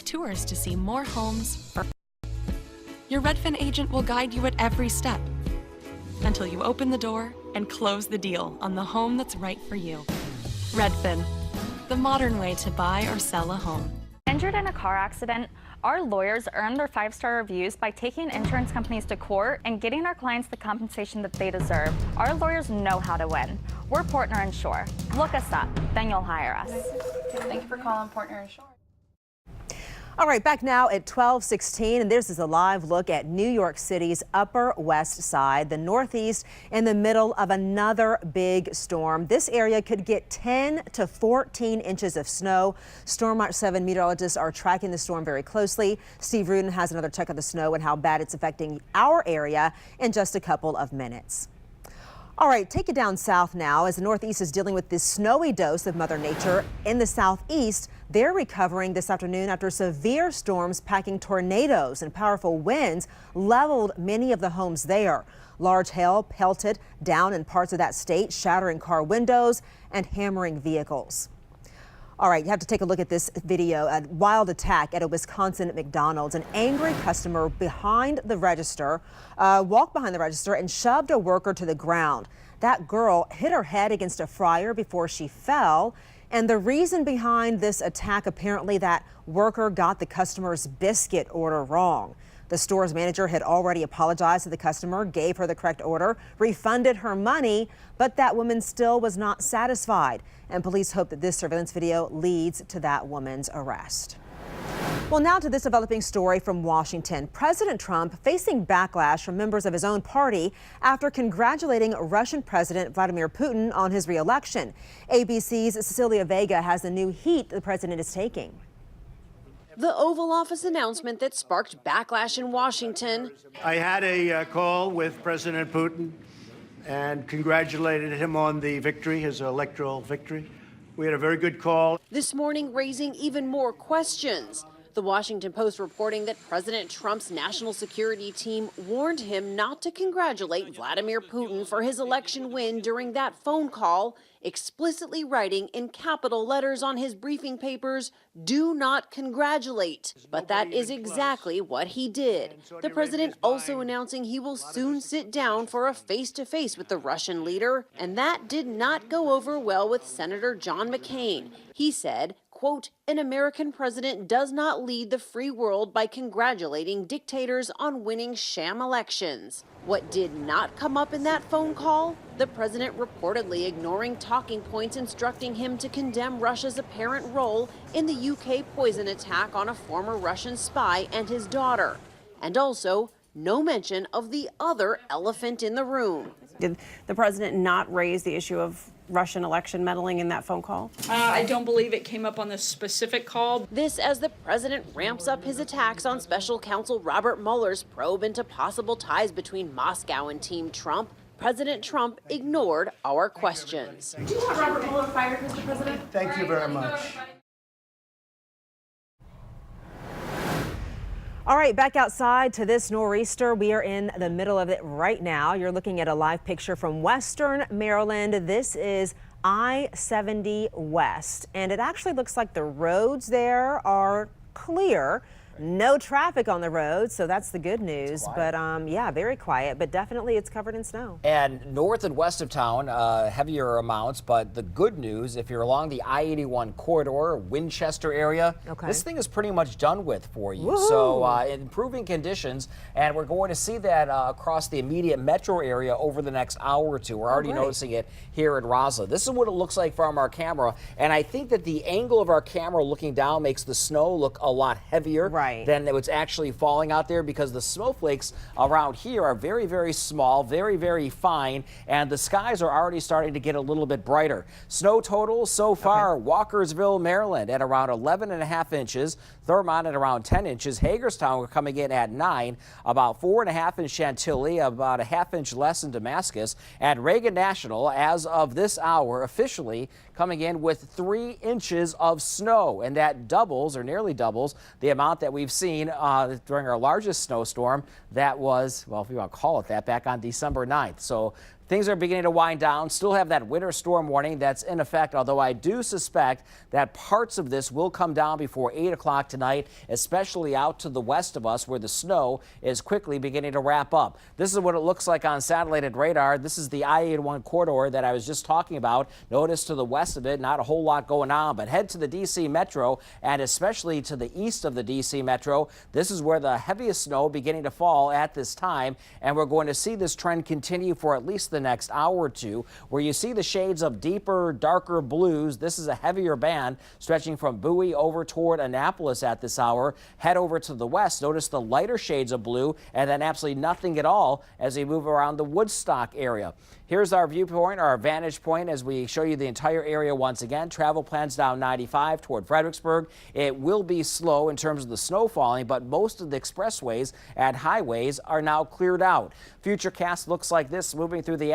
tours to see more homes. Your Redfin agent will guide you at every step until you open the door and close the deal on the home that's right for you. Redfin, the modern way to buy or sell a home. Injured in a car accident, our lawyers earn their 5-star reviews by taking insurance companies to court and getting our clients the compensation that they deserve. Our lawyers know how to win. We're Portner Insure. Look us up, then you'll hire us. Thank you for calling Portner Insure. All right, back now at 12:16, and this is a live look at New York City's Upper West Side, the Northeast, in the middle of another big storm. This area could get 10 to 14 inches of snow. Storm Watch 7 meteorologists are tracking the storm very closely. Steve Rudin has another check of the snow and how bad it's affecting our area in just a couple of minutes. All right, take it down south now as the Northeast is dealing with this snowy dose of Mother Nature. In the Southeast, they're recovering this afternoon after severe storms packing tornadoes and powerful winds leveled many of the homes there. Large hail pelted down in parts of that state, shattering car windows and hammering vehicles. All right, you have to take a look at this video. A wild attack at a Wisconsin McDonald's. An angry customer behind the register walked behind the register and shoved a worker to the ground. That girl hit her head against a fryer before she fell. And the reason behind this attack, apparently that worker got the customer's biscuit order wrong. The store's manager had already apologized to the customer, gave her the correct order, refunded her money, but that woman still was not satisfied. And police hope that this surveillance video leads to that woman's arrest. Well, now to this developing story from Washington. President Trump facing backlash from members of his own party after congratulating Russian President Vladimir Putin on his re-election. ABC's Cecilia Vega has the new heat the president is taking. The Oval Office announcement that sparked backlash in Washington. I had a call with President Putin and congratulated him on the victory, his electoral victory. We had a very good call. This morning raising even more questions. The Washington Post reporting that President Trump's national security team warned him not to congratulate Vladimir Putin for his election win during that phone call, explicitly writing in capital letters on his briefing papers, "Do not congratulate." But that is exactly what he did. The president also announcing he will soon sit down for a face-to-face with the Russian leader, and that did not go over well with Senator John McCain. He said, quote, "An American president does not lead the free world by congratulating dictators on winning sham elections." What did not come up in that phone call? The president reportedly ignoring talking points instructing him to condemn Russia's apparent role in the UK poison attack on a former Russian spy and his daughter. And also, no mention of the other elephant in the room. Did the president not raise the issue of Russian election meddling in that phone call? I don't believe it came up on this specific call. This as the president ramps up his attacks on special counsel Robert Mueller's probe into possible ties between Moscow and Team Trump. President Trump ignored our questions. Do you want Robert Mueller fired, Mr. President? Thank you very much. All right, back outside to this nor'easter. We are in the middle of it right now. You're looking at a live picture from Western Maryland. This is I-70 West, and it actually looks like the roads there are clear. No traffic on the road, so that's the good news. But yeah, very quiet, but definitely it's covered in snow. And north and west of town, heavier amounts, but the good news, if you're along the I-81 corridor, Winchester area, this thing is pretty much done with for you. Woo-hoo. So improving conditions, and we're going to see that across the immediate metro area over the next hour or two. We're already noticing it here in Roslyn. This is what it looks like from our camera, and I think that the angle of our camera looking down makes the snow look a lot heavier. Than what's actually falling out there, because the snowflakes around here are very, very small, very, very fine, and the skies are already starting to get a little bit brighter. Snow total so far, Walkersville, Maryland at around 11.5 inches, Thurmont at around 10 inches, Hagerstown we're coming in at 9, about 4.5 in Chantilly, about a ½ inch less in Damascus, and Reagan National as of this hour officially coming in with 3 inches of snow, and that doubles or nearly doubles the amount that we've seen during our largest snowstorm. That was, well, if you want to call it that, back on December 9th. So things are beginning to wind down. Still have that winter storm warning that's in effect, although I do suspect that parts of this will come down before 8 o'clock tonight, especially out to the west of us where the snow is quickly beginning to wrap up. This is what it looks like on satellite radar. This is the I-81 corridor that I was just talking about. Notice to the west of it, not a whole lot going on, but head to the D.C. Metro and especially to the east of the D.C. Metro. This is where the heaviest snow beginning to fall at this time, and we're going to see this trend continue for at least the next hour or two, where you see the shades of deeper, darker blues. This is a heavier band stretching from Bowie over toward Annapolis at this hour. Head over to the west. Notice the lighter shades of blue, and then absolutely nothing at all as we move around the Woodstock area. Here's our viewpoint, our vantage point, as we show you the entire area once again. Travel plans down 95 toward Fredericksburg. It will be slow in terms of the snow falling, but most of the expressways and highways are now cleared out. Futurecast looks like this moving through the